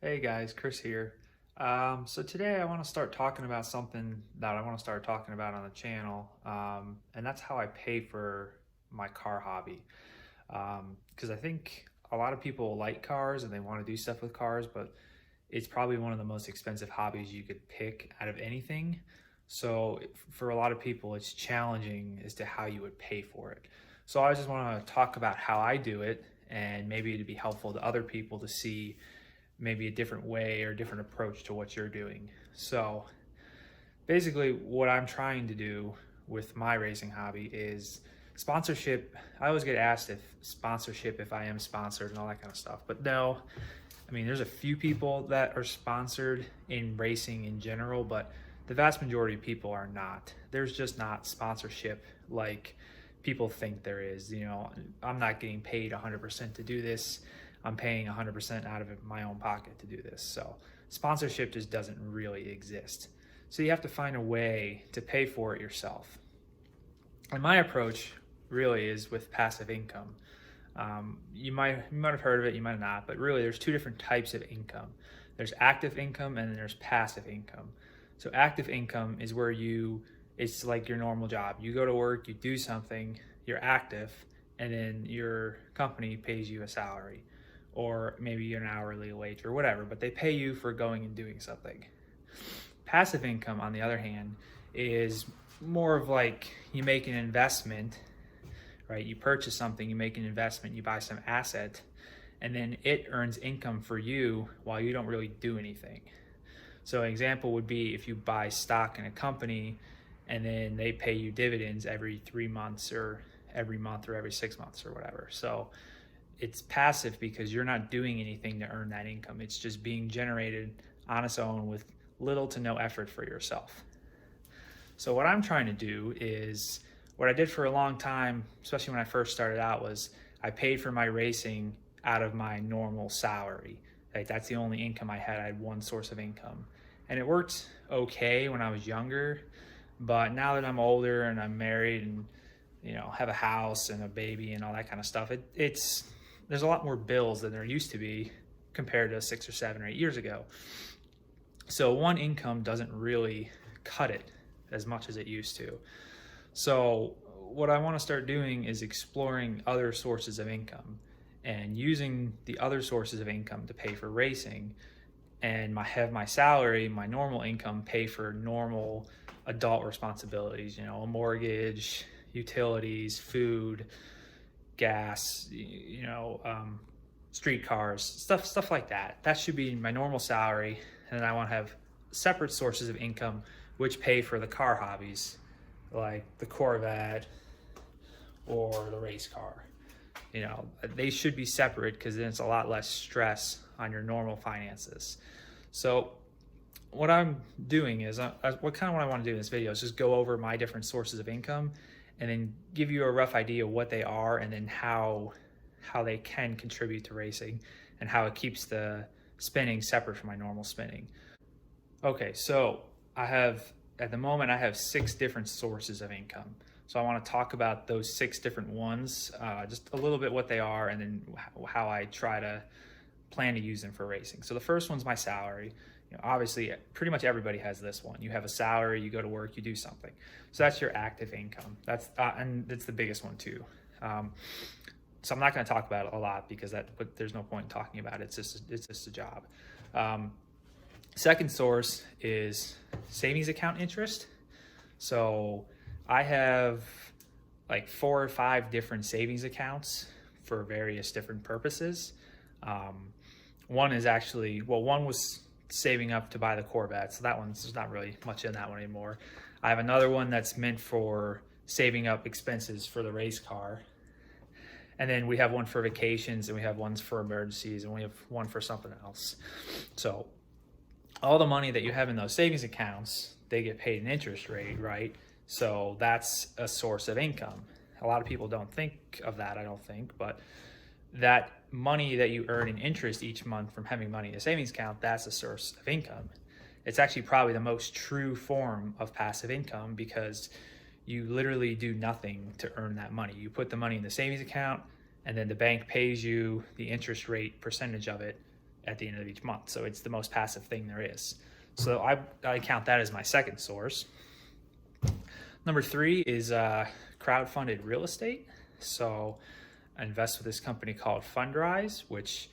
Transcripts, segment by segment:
Hey guys, Chris here. So today I want to start talking about something that I want to start talking about on the channel, and that's how I pay for my car hobby. Because I think a lot of people like cars and they want to do stuff with cars, but it's probably one of the most expensive hobbies you could pick out of anything. So for a lot of people, it's challenging as to how you would pay for it. So I just want to talk about how I do it, and maybe it'd be helpful to other people to see maybe a different way or a different approach to what you're doing. So basically what I'm trying to do with my racing hobby is sponsorship. I always get asked if I am sponsored and all that kind of stuff, but no. I mean, there's a few people that are sponsored in racing in general, but the vast majority of people are not. There's just not sponsorship like people think there is. I'm not getting paid 100% to do this. I'm paying 100% out of my own pocket to do this. So sponsorship just doesn't really exist. So you have to find a way to pay for it yourself. And my approach really is with passive income. You might have heard of it, you might have not, but really there's two different types of income. There's active income and then there's passive income. So active income is where it's like your normal job. You go to work, you do something, you're active, and then your company pays you a salary, or maybe an hourly wage or whatever, but they pay you for going and doing something. Passive income, on the other hand, is more of like you make an investment, right? You purchase something, you make an investment, you buy some asset, and then it earns income for you while you don't really do anything. So an example would be if you buy stock in a company and then they pay you dividends every 3 months or every month or every 6 months or whatever. So it's passive because you're not doing anything to earn that income. It's just being generated on its own with little to no effort for yourself. So what I'm trying to do is what I did for a long time, especially when I first started out, was I paid for my racing out of my normal salary. Like that's the only income I had. I had one source of income. And it worked okay when I was younger, but now that I'm older and I'm married and have a house and a baby and all that kind of stuff, there's a lot more bills than there used to be compared to 6 or 7 or 8 years ago. So one income doesn't really cut it as much as it used to. So what I want to start doing is exploring other sources of income and using the other sources of income to pay for racing, and have my salary, my normal income, pay for normal adult responsibilities, a mortgage, utilities, food, gas, streetcars, stuff like that. That should be my normal salary, and then I want to have separate sources of income which pay for the car hobbies, like the Corvette or the race car. They should be separate because then it's a lot less stress on your normal finances. So what I'm doing is, what I want to do in this video is just go over my different sources of income and then give you a rough idea of what they are and then how they can contribute to racing and how it keeps the spinning separate from my normal spinning. Okay, so at the moment I have 6 different sources of income. So I want to talk about those 6 different ones, just a little bit what they are, and then how I try to plan to use them for racing. So the first one's my salary. Obviously, pretty much everybody has this one. You have a salary, you go to work, you do something. So that's your active income. And it's the biggest one too. So I'm not going to talk about it a lot because but there's no point in talking about it. It's just a job. Second source is savings account interest. So I have like 4 or 5 different savings accounts for various different purposes. One was saving up to buy the Corvette, so there's not really much in that one anymore. I have another one that's meant for saving up expenses for the race car. And then we have one for vacations, and we have ones for emergencies, and we have one for something else. So all the money that you have in those savings accounts, they get paid an interest rate, right? So that's a source of income. A lot of people don't think of that, I don't think, but that money that you earn in interest each month from having money in a savings account, that's a source of income. It's actually probably the most true form of passive income because you literally do nothing to earn that money. You put the money in the savings account, and then the bank pays you the interest rate percentage of it, at the end of each month. So it's the most passive thing there is. So I count that as my second source. Number 3 is crowdfunded real estate. So I invest with this company called Fundrise, which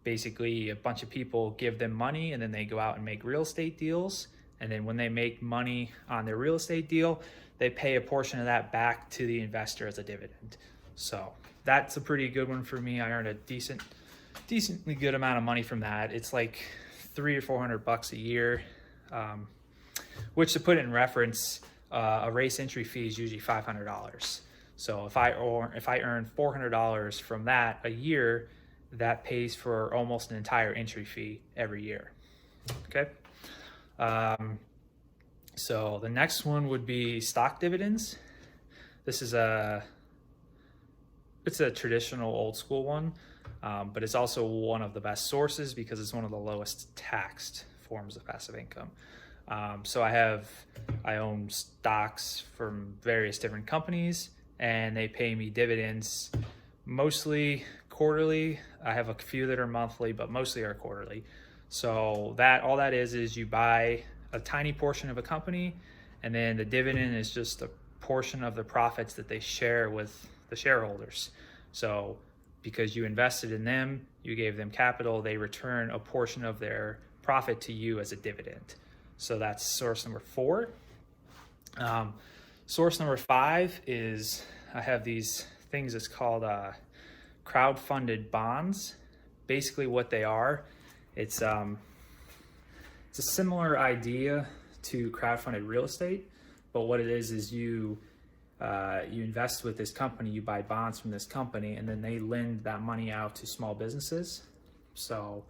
basically a bunch of people give them money and then they go out and make real estate deals. And then when they make money on their real estate deal, they pay a portion of that back to the investor as a dividend. So that's a pretty good one for me. I earned a decently good amount of money from that. It's like $300 or $400 a year, which, to put it in reference, a race entry fee is usually $500. So if I earn $400 from that a year, that pays for almost an entire entry fee every year. Okay. So the next one would be stock dividends. This is it's a traditional old school one, but it's also one of the best sources because it's one of the lowest taxed forms of passive income. So I own stocks from various different companies, and they pay me dividends mostly quarterly. I have a few that are monthly, but mostly are quarterly. So all that is you buy a tiny portion of a company, and then the dividend is just a portion of the profits that they share with the shareholders. So because you invested in them, you gave them capital, they return a portion of their profit to you as a dividend. So that's source number 4. Source number 5 is I have these things, it's called crowdfunded bonds. Basically what they are, it's a similar idea to crowdfunded real estate, but what it is you invest with this company, you buy bonds from this company, and then they lend that money out to small businesses. So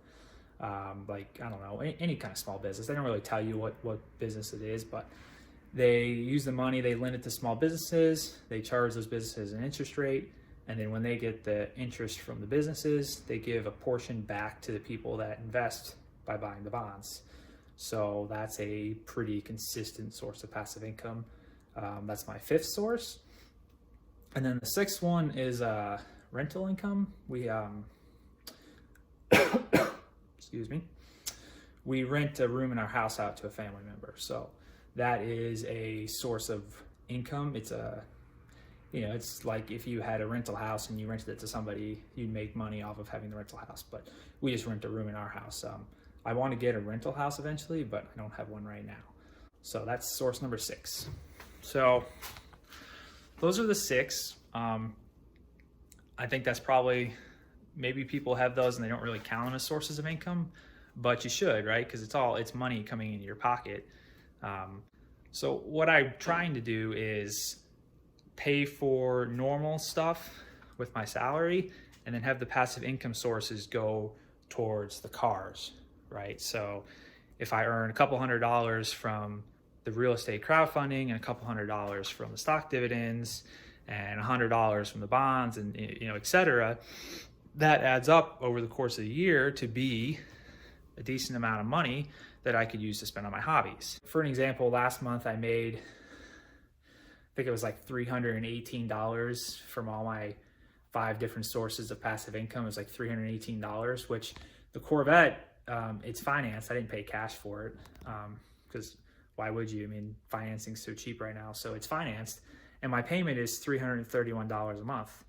like, I don't know, any kind of small business. They don't really tell you what business it is, but they use the money, they lend it to small businesses, they charge those businesses an interest rate, and then when they get the interest from the businesses, they give a portion back to the people that invest by buying the bonds. So that's a pretty consistent source of passive income. That's my 5th source. And then the 6th one is rental income. We excuse me, we rent a room in our house out to a family member. So that is a source of income. It's it's like if you had a rental house and you rented it to somebody, you'd make money off of having the rental house, but we just rent a room in our house. I want to get a rental house eventually, but I don't have one right now. So that's source number 6. So those are the 6. I think that's probably, maybe people have those and they don't really count them as sources of income, but you should, right? Because it's money coming into your pocket. So what I'm trying to do is pay for normal stuff with my salary and then have the passive income sources go towards the cars, right? So if I earn a couple $100 from the real estate crowdfunding and a couple $100 from the stock dividends and $100 from the bonds and, et cetera, that adds up over the course of the year to be a decent amount of money that I could use to spend on my hobbies. For an example, last month I made, I think it was like $318 from all my 5 different sources of passive income. It was like $318, which the Corvette, it's financed. I didn't pay cash for it because why would you? I mean, financing's so cheap right now. So it's financed, and my payment is $331 a month.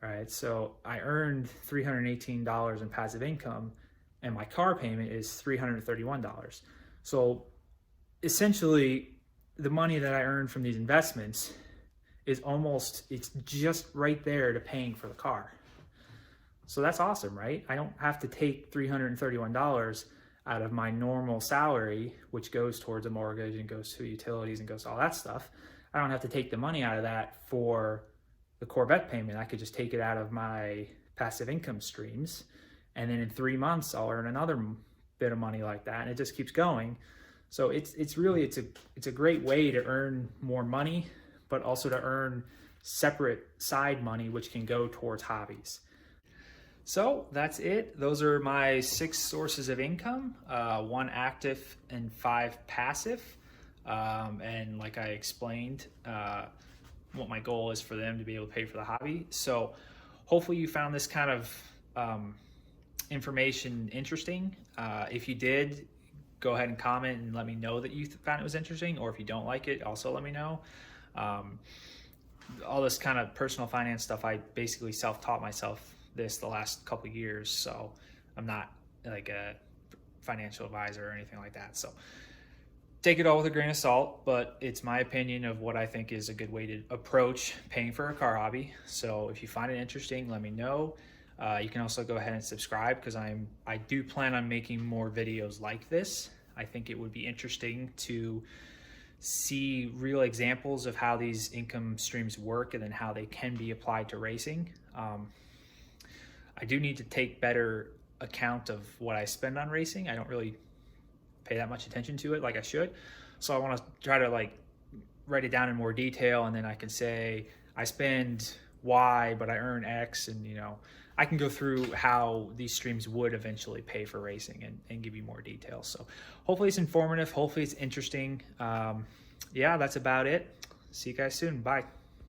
All right, so I earned $318 in passive income, and my car payment is $331. So essentially, the money that I earned from these investments is it's just right there to paying for the car. So that's awesome, right? I don't have to take $331 out of my normal salary, which goes towards a mortgage and goes to utilities and goes to all that stuff. I don't have to take the money out of that for the Corvette payment. I could just take it out of my passive income streams. And then in 3 months, I'll earn another bit of money like that. And it just keeps going. So it's a great way to earn more money, but also to earn separate side money, which can go towards hobbies. So that's it. Those are my 6 sources of income, 1 active and 5 passive. And like I explained, what my goal is for them to be able to pay for the hobby. So hopefully you found this kind of information interesting. If you did, go ahead and comment and let me know that you found it was interesting, or if you don't like it, also let me know. All this kind of personal finance stuff, I basically self-taught myself this the last couple of years, so I'm not like a financial advisor or anything like that. So take it all with a grain of salt, but it's my opinion of what I think is a good way to approach paying for a car hobby. So if you find it interesting, let me know. You can also go ahead and subscribe, because I do plan on making more videos like this. I think it would be interesting to see real examples of how these income streams work and then how they can be applied to racing. I do need to take better account of what I spend on racing. I don't really pay that much attention to it like I should. So I want to try to like write it down in more detail, and then I can say I spend Y, but I earn X, and I can go through how these streams would eventually pay for racing and give you more details. So hopefully it's informative. Hopefully it's interesting. Yeah, that's about it. See you guys soon. Bye.